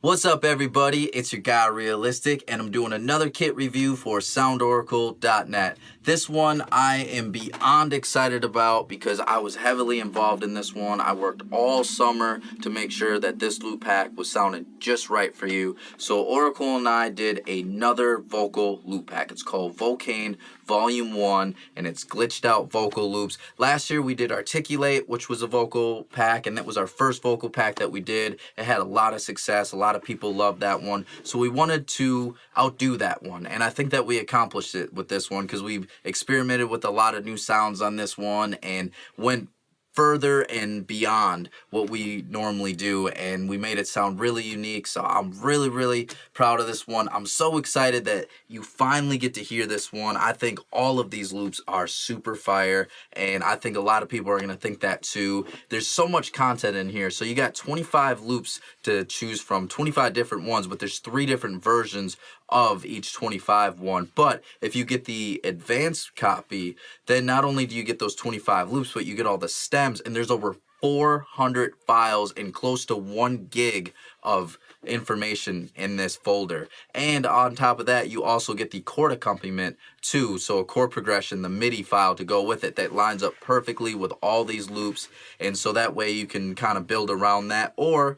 What's up, everybody? It's your guy Realistic, and I'm doing another kit review for SoundOracle.net. This one I am beyond excited about because I was heavily involved in this one. I worked all summer to make sure that this loop pack was sounding just right for you. So Oracle and I did another vocal loop pack. It's called Vocaine Volume 1, and it's glitched out vocal loops. Last year we did Articulate, which was a vocal pack, and that was our first vocal pack that we did. It had a lot of success. A lot of people loved that one. So we wanted to outdo that one, and I think that we accomplished it with this one because we've experimented with a lot of new sounds on this one and went further and beyond what we normally do, and we made it sound really unique. So I'm really proud of this one. I'm so excited that you finally get to hear this one. I think all of these loops are super fire, and I think a lot of people are gonna think that too. There's so much content in here. So you got 25 loops to choose from, 25 different ones, but there's 3 different versions of each 25 one. But if you get the advanced copy, then not only do you get those 25 loops, but you get all the stems, and there's over 400 files and close to 1 gig of information in this folder. And on top of that, you also get the chord accompaniment too, so a chord progression, the MIDI file to go with it that lines up perfectly with all these loops, and so that way you can kind of build around that, or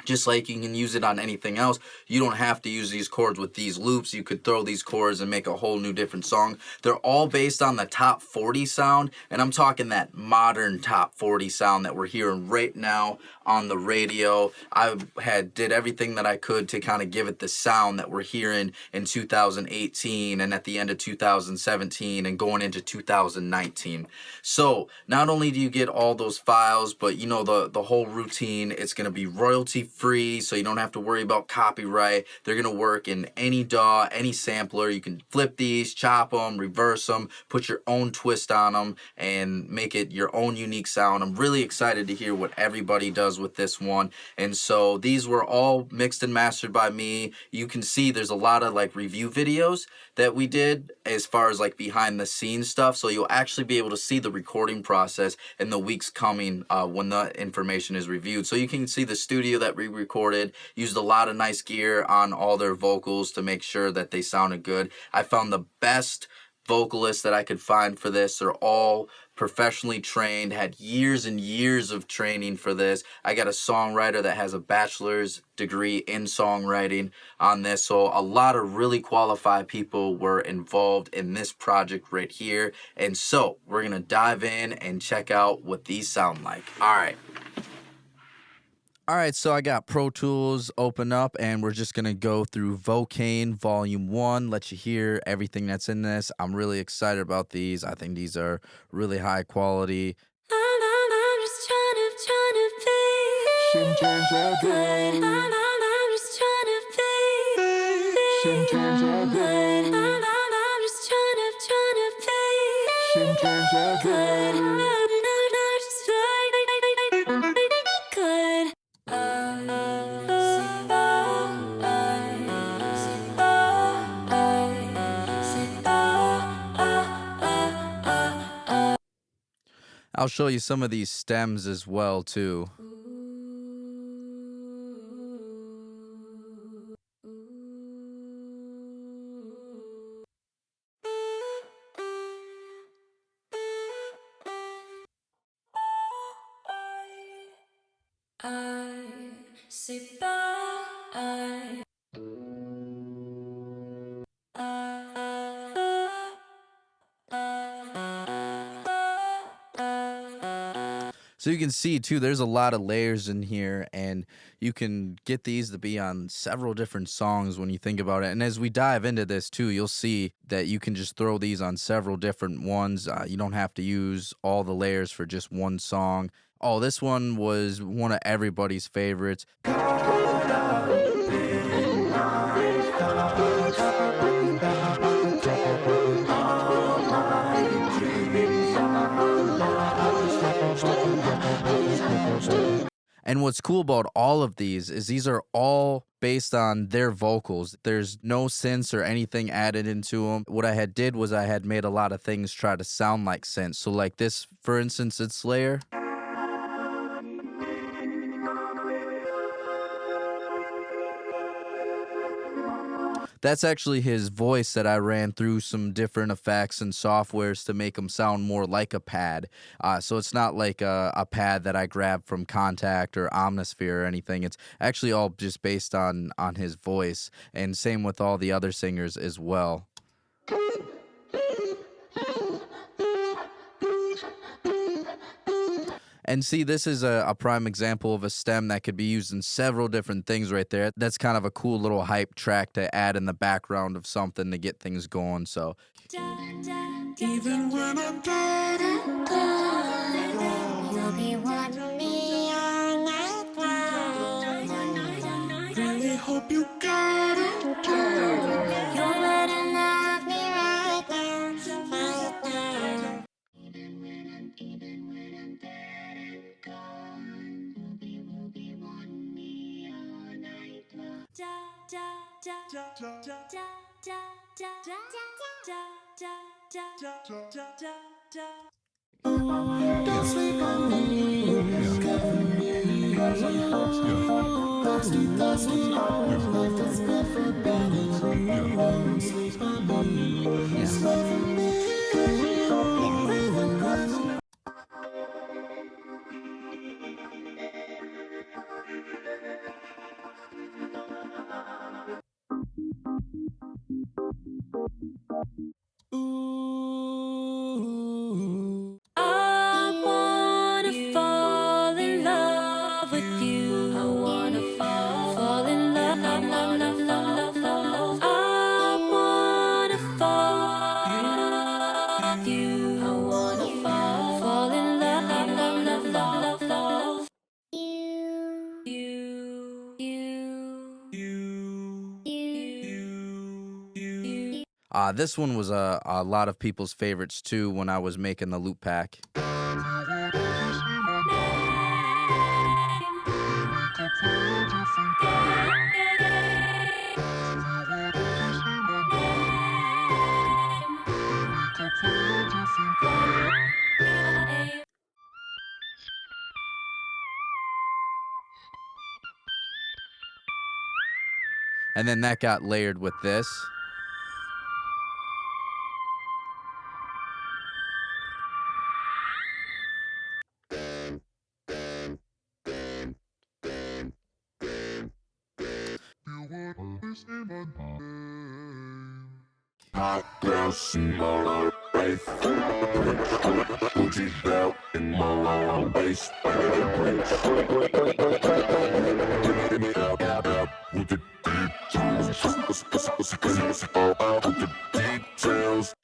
just like you can use it on anything else, you don't have to use these chords with these loops. You could throw these chords and make a whole new different song. They're all based on the top 40 sound, and I'm talking that modern top 40 sound that we're hearing right now on the radio. I did everything that I could to kind of give it the sound that we're hearing in 2018 and at the end of 2017 and going into 2019. So not only do you get all those files, but you know the whole routine. It's going to be royalty free, so you don't have to worry about copyright. They're gonna work in any DAW, any sampler. You can flip these, chop them, reverse them, put your own twist on them, and make it your own unique sound. I'm really excited to hear what everybody does with this one. And so these were all mixed and mastered by me. You can see there's a lot of like review videos that we did as far as like behind the scenes stuff, so you'll actually be able to see the recording process in the weeks coming when the information is reviewed. So you can see the studio that we recorded, used a lot of nice gear on all their vocals to make sure that they sounded good. I found the best vocalists that I could find for this. They're all professionally trained, had years and years of training for this. I got a songwriter that has a bachelor's degree in songwriting on this, so a lot of really qualified people were involved in this project right here. And so we're gonna dive in and check out what these sound like. All right, so I got Pro Tools open up, and we're just going to go through Vocaine Volume 1, let you hear everything that's in this. I'm really excited about these. I think these are really high quality. I'm just trying to be. Sometimes I do. I'm just trying to be. Sometimes I do. I'm just trying to be. Sometimes I do. I'll show you some of these stems as well too. So you can see too, there's a lot of layers in here, and you can get these to be on several different songs when you think about it. And as we dive into this too, you'll see that you can just throw these on several different ones. You don't have to use all the layers for just one song. Oh, this one was one of everybody's favorites. And what's cool about all of these is these are all based on their vocals. There's no synths or anything added into them. What I had did was I had made a lot of things try to sound like synths. So like this, for instance, it's Slayer. That's actually his voice that I ran through some different effects and softwares to make him sound more like a pad. So it's not like a pad that I grabbed from Contact or Omnisphere or anything. It's actually all just based on his voice, and same with all the other singers as well. And see, this is a prime example of a stem that could be used in several different things right there. That's kind of a cool little hype track to add in the background of something to get things going. So Even when I'm dead and gone, you'll be wanting me all night long. Really hope you got it. You're ready to love me right now, right now. Even when I'm dead and gone, you'll be wanting me all night long. Don't sleep on me, cover me. Thirsty, life that's good for better. Don't sleep on me, sleep on me. Ooh. I wanna fall in love with you. I wanna fall in love, love, love, love, love, love. I wanna fall with you. I wanna fall in love, love, love, love, love, love. This one was a lot of people's favorites too when I was making the loop pack. And then that got layered with this. Hot girls in my face, Gucci belt in my waist. Give me up with the details.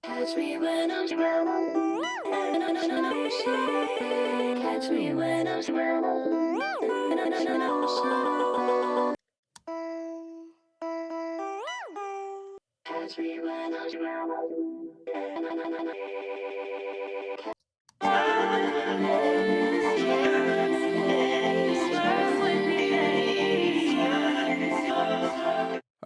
Catch me when I'm drowning. Catch me when I'm drowning. Catch me when I'm drowning.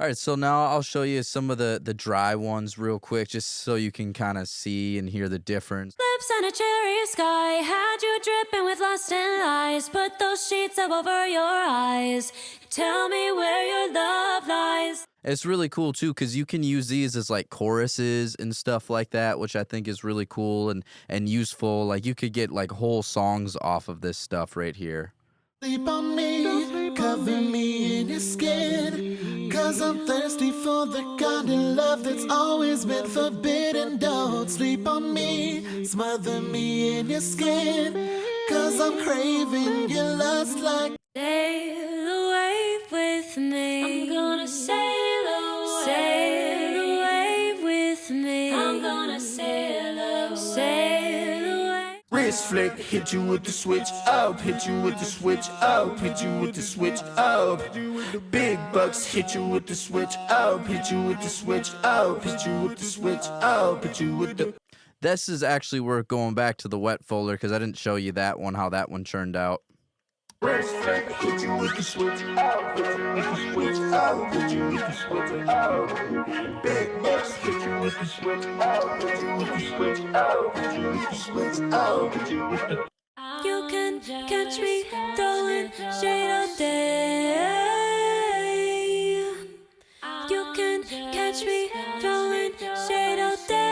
All right, so now I'll show you some of the dry ones real quick, just so you can kind of see and hear the difference. Lips on a cherry sky, had you dripping with lust and lies. Put those sheets up over your eyes. Tell me where your love lies. It's really cool too, because you can use these as like choruses and stuff like that, which I think is really cool and useful. Like you could get like whole songs off of this stuff right here. Sleep on me, cover me in your skin, 'cause I'm thirsty for the kind of love that's always been forbidden. Don't sleep on me, smother me in your skin, 'cause I'm craving your lust like. Sail away with me. I'm gonna sail away. Sail away with me. I'm gonna sail away. Sail away. Wrist flick, hit you with the switch up, hit you with the switch up, hit you with the switch up. Big bucks, hit you with the switch up, hit you with the switch up, hit you with the switch up, hit you with the. This is actually worth going back to the wet folder because I didn't show you that one, how that one churned out. Hit you with the switch out, hit you with the switch out, hit you with the switch out. Big bucks, hit you with the switch out, hit you with the switch out, hit you with the switch out, hit you with the. You can catch me throwing shade all day. You can catch me throwing shade all day.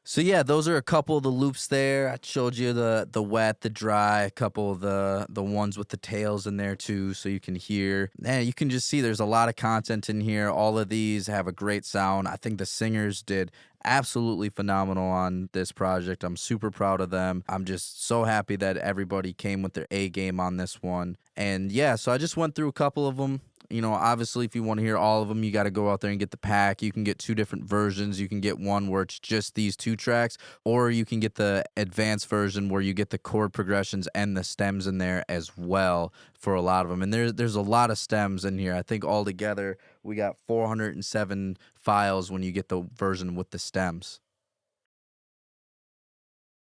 So yeah, those are a couple of the loops there. I showed you the wet, the dry, a couple of the ones with the tails in there too, so you can hear. Man, you can just see there's a lot of content in here. All of these have a great sound. I think the singers did absolutely phenomenal on this project. I'm super proud of them. I'm just so happy that everybody came with their A game on this one. And yeah, so I just went through a couple of them. You know, obviously, if you want to hear all of them, you got to go out there and get the pack. You can get 2 different versions. You can get one where it's just these 2 tracks, or you can get the advanced version where you get the chord progressions and the stems in there as well for a lot of them. And there's a lot of stems in here. I think altogether we got 407 files when you get the version with the stems.